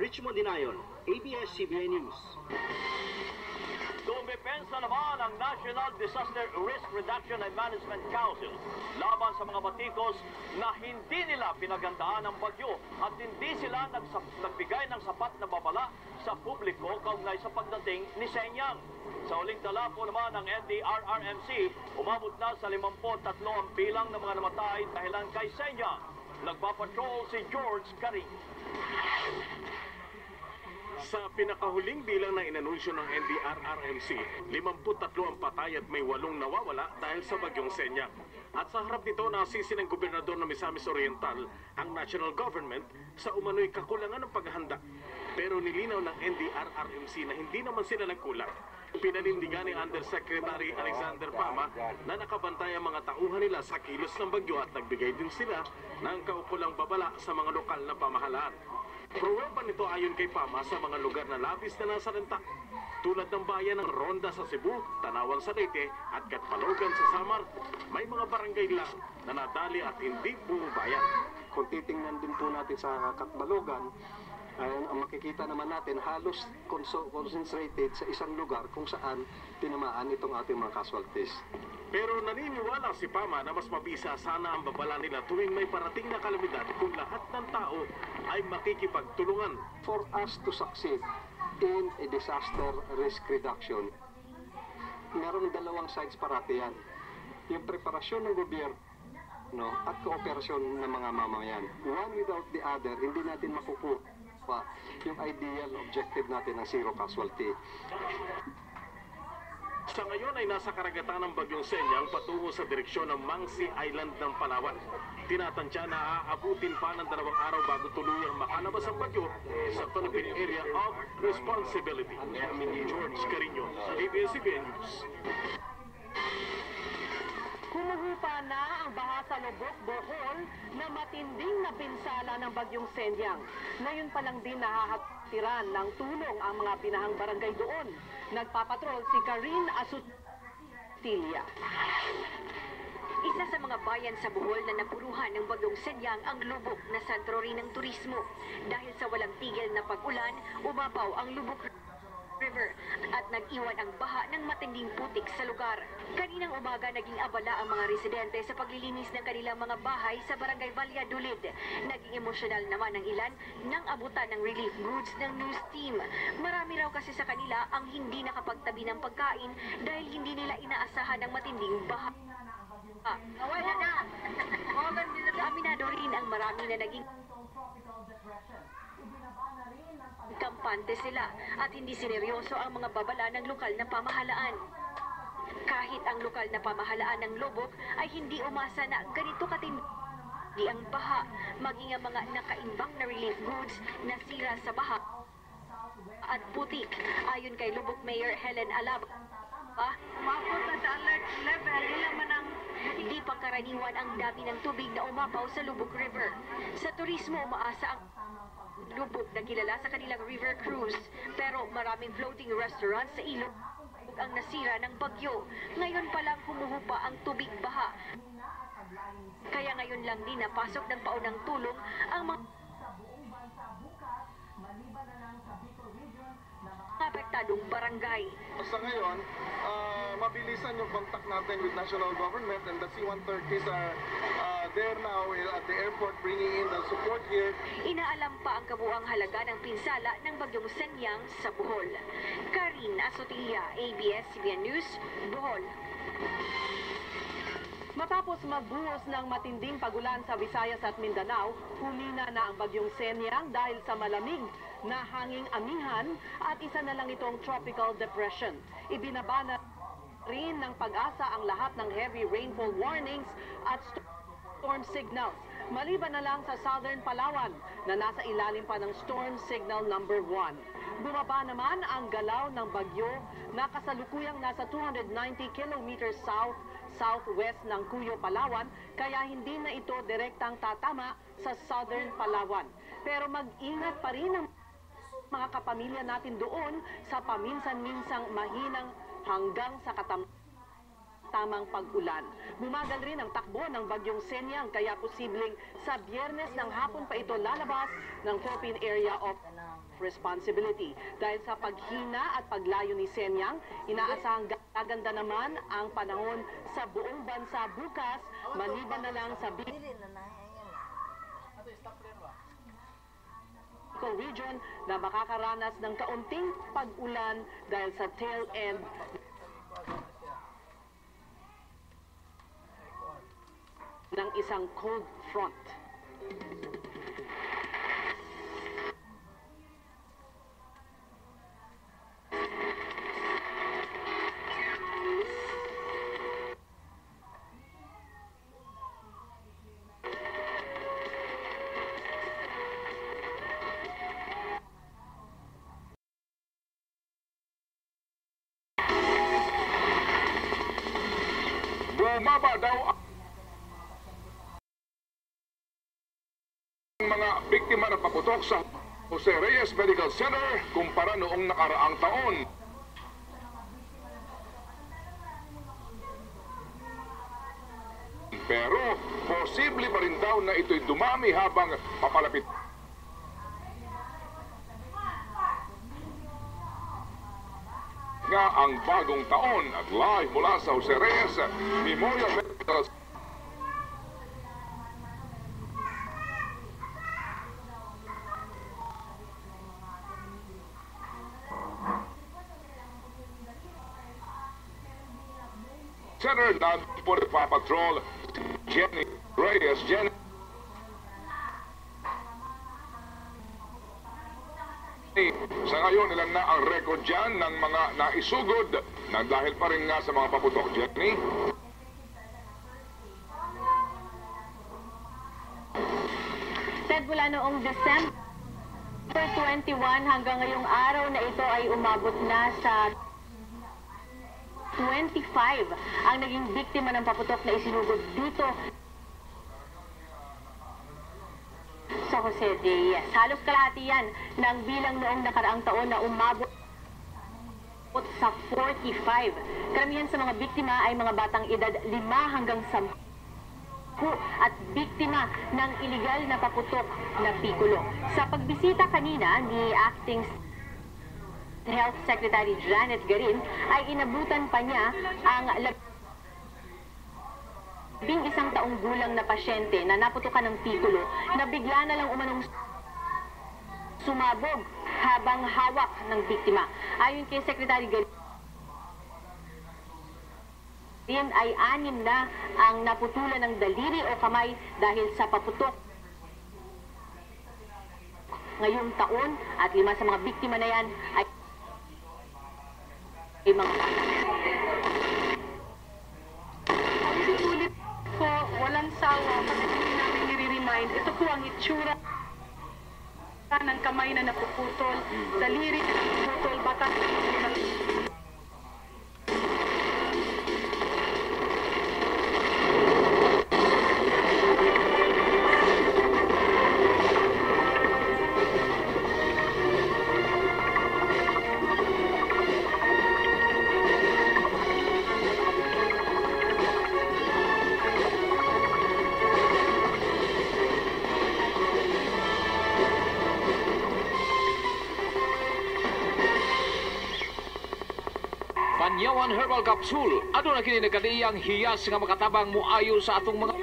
Richmond Dinayon, ABS-CBN News. Dumepensa naman ang National Disaster Risk Reduction and Management Council laban sa mga batikos na hindi nila pinagandaan ang bagyo at hindi sila nagbigay ng sapat na babala sa publiko kaugnay sa pagdating ni Shenyang. Sa uling tala po naman ng NDRRMC, umabot na sa 53 ang bilang ng mga namatay dahilan kay Shenyang. Nagpapatrol si George Karing. Sa pinakahuling bilang na inanunsyo ng NDRRMC, 53 ang patay at may 8 nawawala dahil sa bagyong Shenyang. At sa harap nito, nasisi ng gobernador ng Misamis Oriental ang national government sa umano'y kakulangan ng paghahanda. Pero nilinaw ng NDRRMC na hindi naman sila nagkulang. Pinanindigan ni Undersecretary Alexander Pama na nakabantay ang mga tauhan nila sa kilos ng bagyo at nagbigay din sila ng kaukulang babala sa mga lokal na pamahalaan. Pruweba nito ayon kay Pama sa mga lugar na labis na nasalanta, tulad ng bayan ng Ronda sa Cebu, Tanawan sa Leyte at Catbalogan sa Samar. May mga barangay lang na nadali at hindi bumubayan. Kung titingnan din po natin sa Catbalogan, ang makikita naman natin halos concentrated sa isang lugar kung saan tinamaan itong ating mga casualties. Pero naniniwala si Pama na mas mabisa sana ang babala nila tuwing may parating na kalamidad kung lahat ng tao ay makikipagtulungan. For us to succeed in a disaster risk reduction, meron dalawang sides parati yan. Yung preparasyon ng gobyerno at kooperasyon ng mga mamayan. One without the other, hindi natin makukuha yung ideal objective natin ng zero casualty. Sa ngayon ay nasa karagatan ng bagyong Shenyang patungo sa direksyon ng Mangsi Island ng Palawan. Tinatansya na aabutin pa ng 2 araw bago tuluyang makalabas ang bagyo sa Philippine Area of Responsibility. George Carino, ABS-CBN News. Humuhupa na ang baha sa Lubok, Bohol na matinding napinsala ng bagyong Shenyang. Ngayon pa lang din nahahatiran ng tulong ang mga binahang barangay doon. Nagpapatrol si Karin Asutilia. Isa sa mga bayan sa Bohol na napuruhan ng bagyong Shenyang ang Lubok na sentro rin ng turismo. Dahil sa walang tigil na pag-ulan, umapaw ang Lubok River at nag-iwan ang baha ng matinding putik sa lugar. Kaninang umaga naging abala ang mga residente sa paglilinis ng kanilang mga bahay sa Barangay Valladolid. Naging emosyonal naman ang ilan nang abutan ng relief goods ng news team. Marami raw kasi sa kanila ang hindi nakapagtabi ng pagkain dahil hindi nila inaasahan ang matinding baha. Aminado rin ang marami na naging kampante sila at hindi sineryoso ang mga babala ng lokal na pamahalaan. Kahit ang lokal na pamahalaan ng Lubok ay hindi umasa na ganito katindi ang baha, maging ang mga nakaimbang na relief goods na sira sa baha at putik. Ayon kay Lubok Mayor Helen Alaba, umabot na sa alert level, hindi pangkaraniwan ang dami ng tubig na umapaw sa Lubok River. Sa turismo, umaasa ang Lubok na kilala sa kanilang river cruise, pero maraming floating restaurants sa ilog ang nasira ng bagyo. Ngayon pa lang humuhupa ang tubig baha. Kaya ngayon lang din napasok ng paunang tulong ang mga apektadong barangay. Sa ngayon, mabilisan yung contact natin with national government and the C-130s are there now at the airport bringing in the support here. Inaalam pa ang kabuang halaga ng pinsala ng bagyong Shenyang sa Bohol. Karin Asutilia, ABS-CBN News, Bohol. Matapos magbuhos ng matinding pagulan sa Visayas at Mindanao, humina na ang bagyong Shenyang dahil sa malamig na hanging amihan at isa na lang itong tropical depression. Ibinabana rin ng Pag-asa ang lahat ng heavy rainfall warnings at storm signals. Maliban na lang sa southern Palawan na nasa ilalim pa ng storm signal number 1. Bumaba naman ang galaw ng bagyo na kasalukuyang nasa 290 kilometers southwest ng Cuyo, Palawan, kaya hindi na ito direktang tatama sa southern Palawan. Pero mag-ingat pa rin ang mga kapamilya natin doon sa paminsan-minsang mahinang hanggang sa tamang pag-ulan. Bumagal rin ang takbo ng bagyong Senyang kaya posibleng sa Biyernes ng hapon pa ito lalabas ng Philippine Area of Responsibility. Dahil sa paghina at paglayo ni Senyang, inaasahang gaganda naman ang panahon sa buong bansa bukas, maliban na lang sa region na makakaranas ng kaunting pag-ulan dahil sa tail end ng isang cold front. Bumaba daw ang mga biktima ng paputok sa Jose Reyes Medical Center kumpara noong nakaraang taon. Pero posible pa rin daw na ito'y dumami habang papalapit nga ang bagong taon at live mula sa Jose Reyes Memorial Medical Center na po nagpapatrol Jenny Reyes. Sa ngayon, ilan na ang record dyan ng mga naisugod na dahil pa rin nga sa mga paputok, Jenny? Ted, mula noong December 21 hanggang ngayong araw na ito ay umabot na sa 25 ang naging biktima ng paputok na isinugod dito sa Jose Reyes. Halos kalahati yan ng bilang noong nakaraang taon na umabot sa 45. Karamihan sa mga biktima ay mga batang edad 5 hanggang 10 at biktima ng iligal na paputok na pikulo. Sa pagbisita kanina ni Acting Health Secretary Janet Garin ay inabutan pa niya ang 11 taong gulang na pasyente na naputukan ng pikulo na bigla na lang umanong sumabog habang hawak ng biktima. Ayon kay Secretary Garin ay 6 na ang naputulan ng daliri o kamay dahil sa paputok ngayong taon at 5 sa mga biktima na yan ay mga Sulit po, walang sawa, pagdating namin nire-remind, ito po ang itsura ng kamay na napuputol, daliri na napuputol, batas na napuputol. Panyawan Herbal Capsule, ano na kini nagkadiyang hiyas nga makatabang muayo sa atong mga